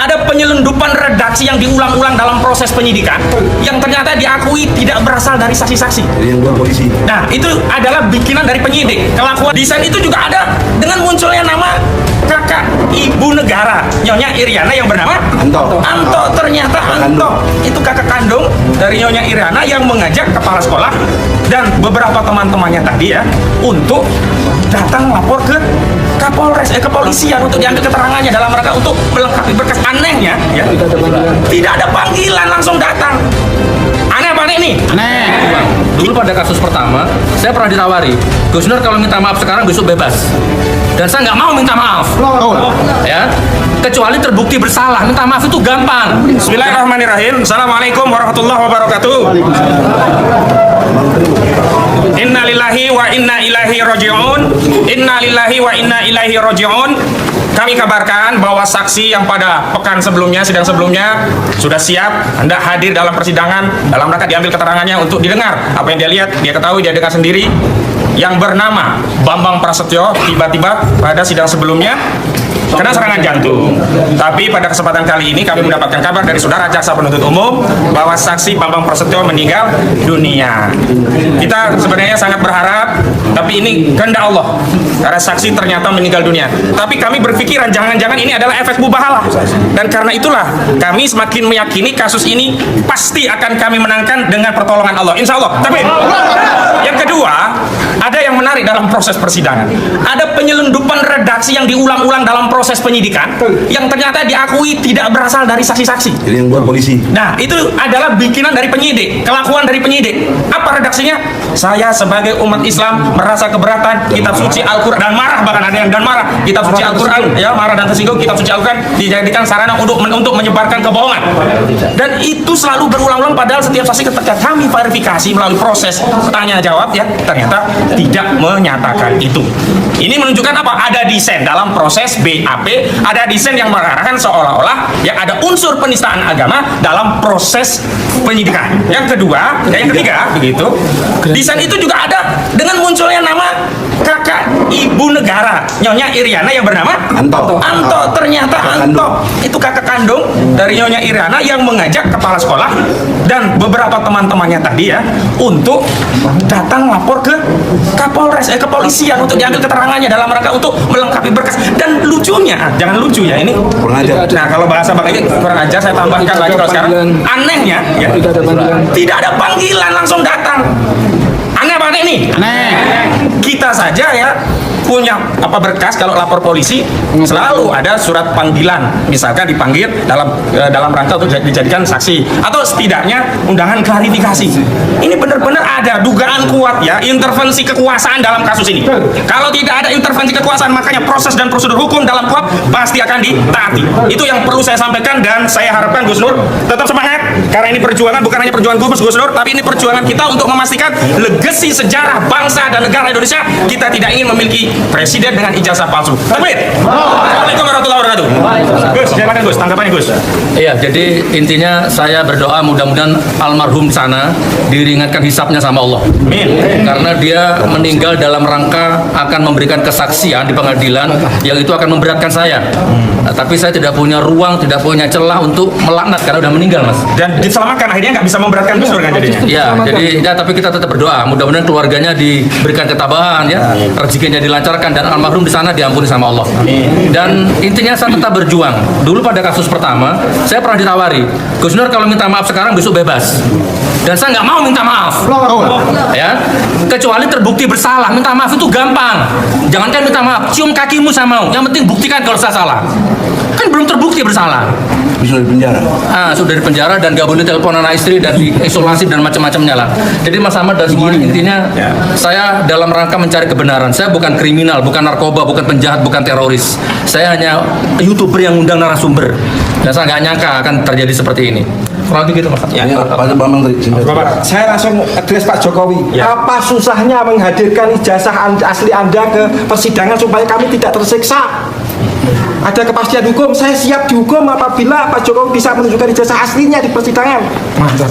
ada penyelundupan redaksi yang diulang-ulang dalam proses penyidikan yang ternyata diakui tidak berasal dari saksi-saksi. Yang buat polisi. Nah, itu adalah bikinan dari penyidik. Kelakuan desain itu juga ada dengan munculnya nama kakak ibu negara, Nyonya Iriana yang bernama Anto. Ternyata Anto itu kakak kandung dari Nyonya Iriana yang mengajak kepala sekolah dan beberapa teman-temannya tadi ya untuk datang lapor ke Kapolres, kepolisian untuk diambil keterangannya dalam rangka untuk melengkapi berkas. Anehnya ya, tidak ada panggilan, langsung datang. Aneh apa aneh nih? Aneh. Dulu pada kasus pertama, saya pernah ditawari, Gus Nur kalau minta maaf sekarang besok bebas. Dan saya nggak mau minta maaf. Ya, kecuali terbukti bersalah. Minta maaf itu gampang. Bismillahirrahmanirrahim. Assalamualaikum warahmatullahi wabarakatuh. Innalillahi wa inna ilaihi raji'un. Innalillahi wa inna ilaihi raji'un. Kami kabarkan bahwa saksi yang pada pekan sebelumnya, sidang sebelumnya sudah siap hendak hadir dalam persidangan dalam rangka diambil keterangannya untuk didengar apa yang dia lihat, dia ketahui, dia dengar sendiri. Yang bernama Bambang Prasetyo tiba-tiba pada sidang sebelumnya kena serangan jantung. Tapi pada kesempatan kali ini kami mendapatkan kabar dari saudara jaksa penuntut umum bahwa saksi Bambang Prasetyo meninggal dunia. Kita sebenarnya sangat berharap, tapi ini kehendak Allah karena saksi ternyata meninggal dunia. Tapi kami berpikiran jangan-jangan ini adalah efek mubahalah. Dan karena itulah kami semakin meyakini kasus ini pasti akan kami menangkan dengan pertolongan Allah, insya Allah. Tapi yang kedua, ada yang menarik dalam proses persidangan. Ada penyelundupan redaksi yang diulang-ulang dalam proses penyidikan yang ternyata diakui tidak berasal dari saksi-saksi. Yang buat polisi. Nah, itu adalah bikinan dari penyidik, kelakuan dari penyidik. Apa redaksinya? Saya sebagai umat Islam merasa keberatan kitab suci Al-Quran, dan marah, bahkan ada yang dan marah kitab suci Al-Quran, ya marah dan tersinggung kitab suci Al-Quran dijadikan sarana untuk menyebarkan kebohongan. Dan itu selalu berulang-ulang, padahal setiap saksi ketika kami verifikasi melalui proses tanya jawab ya ternyata tidak menyatakan itu. Ini menunjukkan apa? Ada desain dalam proses BAP, ada desain yang mengarahkan seolah-olah ya ada unsur penistaan agama dalam proses penyidikan. Yang kedua, yang ketiga begitu. Desain itu juga ada dengan munculnya nama kakak ibu negara, Nyonya Iriana yang bernama Anto. Ternyata Anto itu kakak kandung dari Nyonya Iriana yang mengajak kepala sekolah dan beberapa teman-temannya tadi ya untuk datang lapor ke Kapolres, kepolisian untuk diambil keterangannya dalam rangka untuk melengkapi berkas. Dan lucunya, jangan lucu ya ini. Kurang ajar. Nah, kalau bahasa Bang ini kurang ajar, saya tambahkan lagi kalau sekarang. Anehnya ya, tidak ada panggilan, langsung datang. Aneh apa aneh nih? Aneh. Kita saja ya punya apa berkas kalau lapor polisi selalu ada surat panggilan, misalkan dipanggil dalam rangka untuk dijadikan saksi atau setidaknya undangan klarifikasi. Ini benar-benar ada dugaan kuat ya intervensi kekuasaan dalam kasus ini. Kalau tidak ada intervensi kekuasaan, makanya proses dan prosedur hukum dalam KUHP pasti akan ditaati. Itu yang perlu saya sampaikan, dan saya harapkan Gus Nur tetap semangat karena ini perjuangan, bukan hanya perjuangan Gus Nur, tapi ini perjuangan kita untuk memastikan legasi sejarah bangsa dan negara Indonesia. Kita tidak ingin memiliki presiden dengan ijazah palsu. Takbir. Assalamualaikum warahmatullahi wabarakatuh. Gus, silakan Gus, tanggapannya Gus. Iya, jadi intinya saya berdoa mudah-mudahan almarhum sana diringankan hisapnya sama Allah. Amin. Karena dia meninggal dalam rangka akan memberikan kesaksian di pengadilan yang itu akan memberatkan saya. Nah, tapi saya tidak punya ruang, tidak punya celah untuk melaknat karena udah meninggal, Mas. Dan diselamatkan, akhirnya nggak bisa memberatkan Gus Nur kan jadinya. Ya, jadi ya, tapi kita tetap berdoa. Mudah-mudahan keluarganya diberikan ketabahan, ya, rezekinya dilancarkan dan almarhum di sana diampuni sama Allah. Dan intinya saya tetap berjuang. Dulu pada kasus pertama, saya pernah ditawari, Gus Nur kalau minta maaf sekarang besok bebas. Dan saya nggak mau minta maaf. Ya, kecuali terbukti bersalah. Minta maaf itu gampang. Jangankan minta maaf, cium kakimu saya mau. Yang penting buktikan kalau saya salah. Kan belum terbukti bersalah. Bisa di penjara. Sudah di penjara dan gak boleh telepon anak istri dan diisolasi dan macam-macamnya lah. Jadi Mas Ahmad dan segini intinya saya dalam rangka mencari kebenaran. Saya bukan kriminal, bukan narkoba, bukan penjahat, bukan teroris. Saya hanya YouTuber yang undang narasumber. Dan saya nggak nyangka akan terjadi seperti ini. Kurang lebih gitu Mas. Ya, Pak Bambang tadi. Saya langsung address Pak Jokowi. Ya. Apa susahnya menghadirkan ijazah asli Anda ke persidangan supaya kami tidak tersiksa? Ada kepastian hukum, saya siap dihukum apabila Pak Jokowi bisa menunjukkan ijazah aslinya di persidangan. Mantap.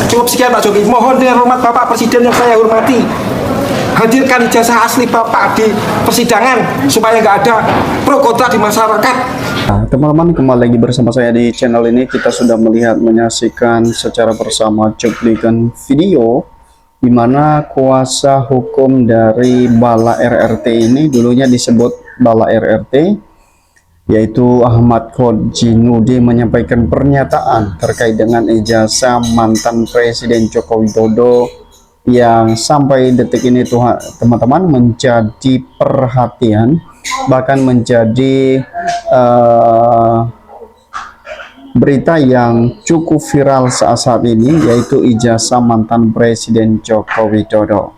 Cukup sekian Pak Jokowi. Mohon dengan hormat Bapak Presiden yang saya hormati, hadirkan ijazah asli Bapak di persidangan supaya nggak ada pro kontra di masyarakat. Nah, teman-teman, kembali lagi bersama saya di channel ini. Kita sudah menyaksikan secara bersama cuplikan video di mana kuasa hukum dari Bala RRT ini, dulunya disebut Bala RRT, yaitu Ahmad Kodjinudi, menyampaikan pernyataan terkait dengan ijazah mantan Presiden Joko Widodo yang sampai detik ini teman-teman menjadi perhatian, bahkan menjadi berita yang cukup viral saat ini, yaitu ijazah mantan Presiden Joko Widodo.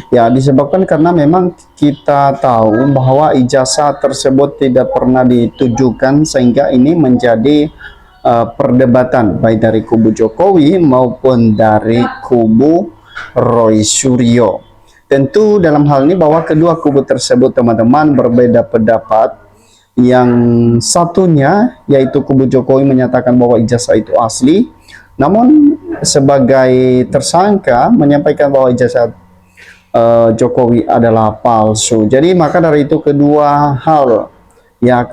Ya, disebabkan karena memang kita tahu bahwa ijazah tersebut tidak pernah ditujukan, sehingga ini menjadi perdebatan baik dari kubu Jokowi maupun dari kubu Roy Suryo. Tentu dalam hal ini bahwa kedua kubu tersebut teman-teman berbeda pendapat. Yang satunya yaitu kubu Jokowi menyatakan bahwa ijazah itu asli, namun sebagai tersangka menyampaikan bahwa ijazah Jokowi adalah palsu. Jadi maka dari itu kedua hal ya,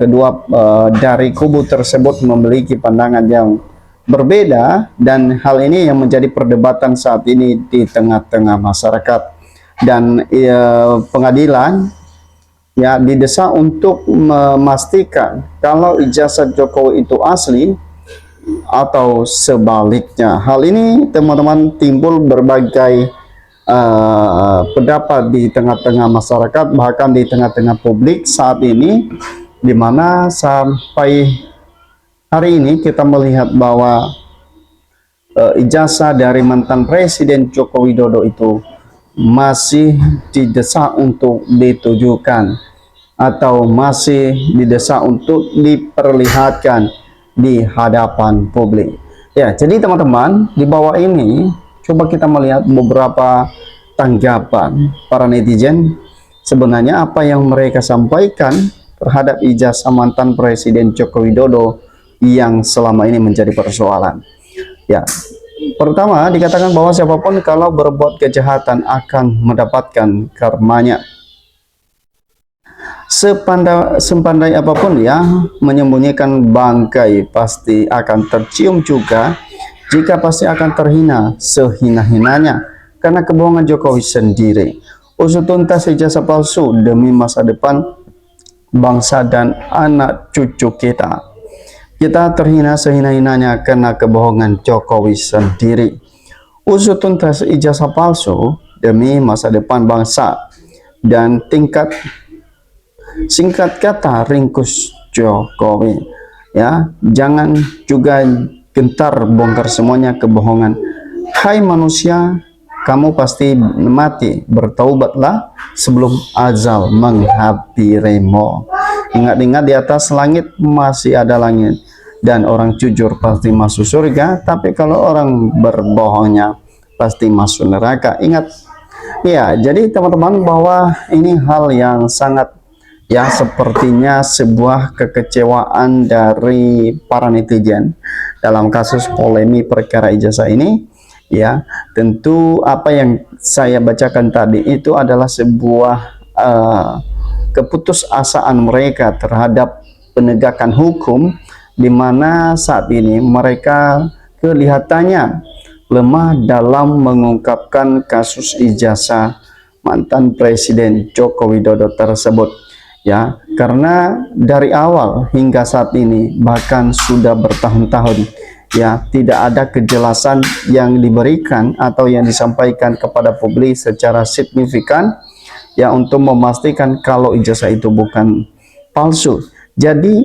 dari kubu tersebut memiliki pandangan yang berbeda, dan hal ini yang menjadi perdebatan saat ini di tengah-tengah masyarakat. Dan pengadilan ya didesak untuk memastikan kalau ijazah Jokowi itu asli atau sebaliknya. Hal ini teman-teman timbul berbagai pendapat di tengah-tengah masyarakat, bahkan di tengah-tengah publik saat ini, di mana sampai hari ini kita melihat bahwa ijazah dari mantan Presiden Joko Widodo itu masih didesak untuk ditujukan atau masih didesak untuk diperlihatkan di hadapan publik. Ya, jadi teman-teman, di bawah ini coba kita melihat beberapa tanggapan para netizen. Sebenarnya apa yang mereka sampaikan terhadap ijazah mantan Presiden Joko Widodo yang selama ini menjadi persoalan. Ya, pertama dikatakan bahwa siapapun kalau berbuat kejahatan akan mendapatkan karmanya. Sepandai apapun ya menyembunyikan bangkai, pasti akan tercium juga, jika pasti akan terhina sehina-hinanya karena kebohongan Jokowi sendiri. Usut tuntas ijazah palsu demi masa depan bangsa dan anak cucu kita. Kita terhina sehina-hinanya karena kebohongan Jokowi sendiri. Usut tuntas ijazah palsu demi masa depan bangsa dan singkat kata ringkus Jokowi. Ya, jangan juga gentar bongkar semuanya kebohongan. Hai manusia, kamu pasti mati, bertaubatlah sebelum azal menghampirimu. Ingat-ingat di atas langit masih ada langit, dan orang jujur pasti masuk surga, tapi kalau orang berbohongnya pasti masuk neraka. Ingat ya, jadi teman-teman bahwa ini hal yang sangat ya, sepertinya sebuah kekecewaan dari para netizen dalam kasus polemik perkara ijazah ini. Ya, tentu apa yang saya bacakan tadi itu adalah sebuah keputusasaan mereka terhadap penegakan hukum, di mana saat ini mereka kelihatannya lemah dalam mengungkapkan kasus ijazah mantan Presiden Joko Widodo tersebut. Ya, karena dari awal hingga saat ini, bahkan sudah bertahun-tahun ya, tidak ada kejelasan yang diberikan atau yang disampaikan kepada publik secara signifikan ya, untuk memastikan kalau ijazah itu bukan palsu. Jadi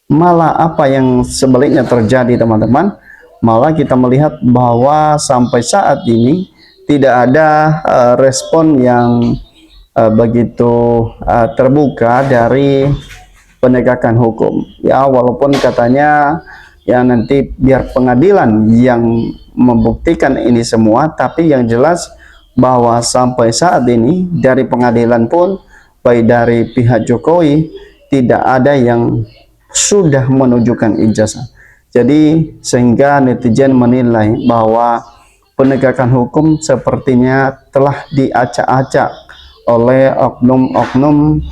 malah apa yang sebaliknya terjadi teman-teman, malah kita melihat bahwa sampai saat ini tidak ada respon yang begitu terbuka dari penegakan hukum ya, walaupun katanya ya nanti biar pengadilan yang membuktikan ini semua, tapi yang jelas bahwa sampai saat ini dari pengadilan pun baik dari pihak Jokowi tidak ada yang sudah menunjukkan ijazah. Jadi sehingga netizen menilai bahwa penegakan hukum sepertinya telah diacak-acak oleh oknum-oknum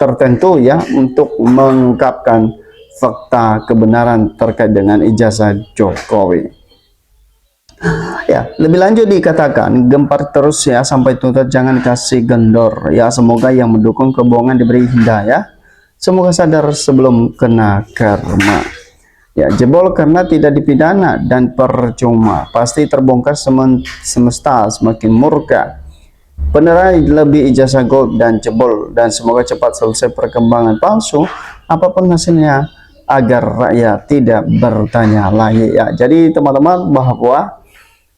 tertentu ya untuk mengungkapkan fakta kebenaran terkait dengan ijazah Jokowi. Ya, lebih lanjut dikatakan gempar terus ya sampai tuntas, jangan kasih kendor ya. Semoga yang mendukung kebohongan diberi hidayah, semoga sadar sebelum kena karma. Ya, jebol karena tidak dipidana dan percuma, pasti terbongkar semesta semakin murka. Beneran lebih ijazah gold dan jebol, dan semoga cepat selesai perkembangan palsu apapun hasilnya agar rakyat tidak bertanya lagi ya. Jadi teman-teman, bahwa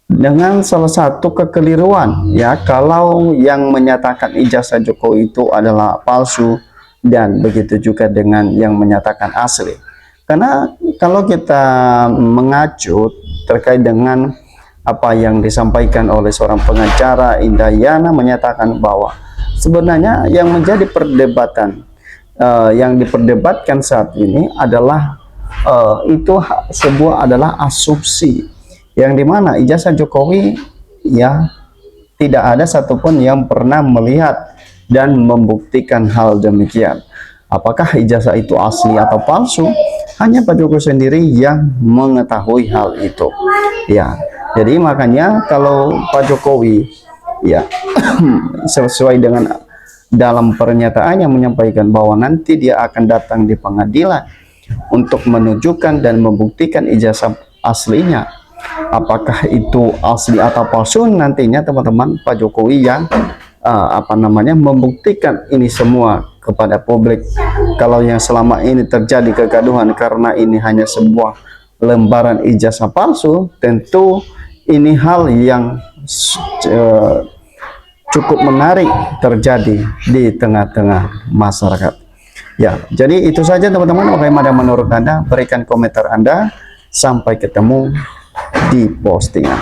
dengan salah satu kekeliruan ya, kalau yang menyatakan ijazah Jokowi itu adalah palsu, dan begitu juga dengan yang menyatakan asli. Karena kalau kita mengacu terkait dengan apa yang disampaikan oleh seorang pengacara, Indayana, menyatakan bahwa sebenarnya yang menjadi perdebatan yang diperdebatkan saat ini adalah itu sebuah adalah asumsi, yang dimana ijazah Jokowi ya tidak ada satupun yang pernah melihat dan membuktikan hal demikian. Apakah ijazah itu asli atau palsu, hanya Pak Jokowi sendiri yang mengetahui hal itu ya. Jadi makanya kalau Pak Jokowi ya sesuai dengan dalam pernyataannya menyampaikan bahwa nanti dia akan datang di pengadilan untuk menunjukkan dan membuktikan ijazah aslinya, apakah itu asli atau palsu, nantinya teman-teman Pak Jokowi yang membuktikan ini semua kepada publik. Kalau yang selama ini terjadi kegaduhan karena ini hanya sebuah lembaran ijazah palsu, tentu ini hal yang cukup menarik terjadi di tengah-tengah masyarakat. Ya, jadi itu saja teman-teman. Bagaimana menurut Anda? Berikan komentar Anda. Sampai ketemu di postingan.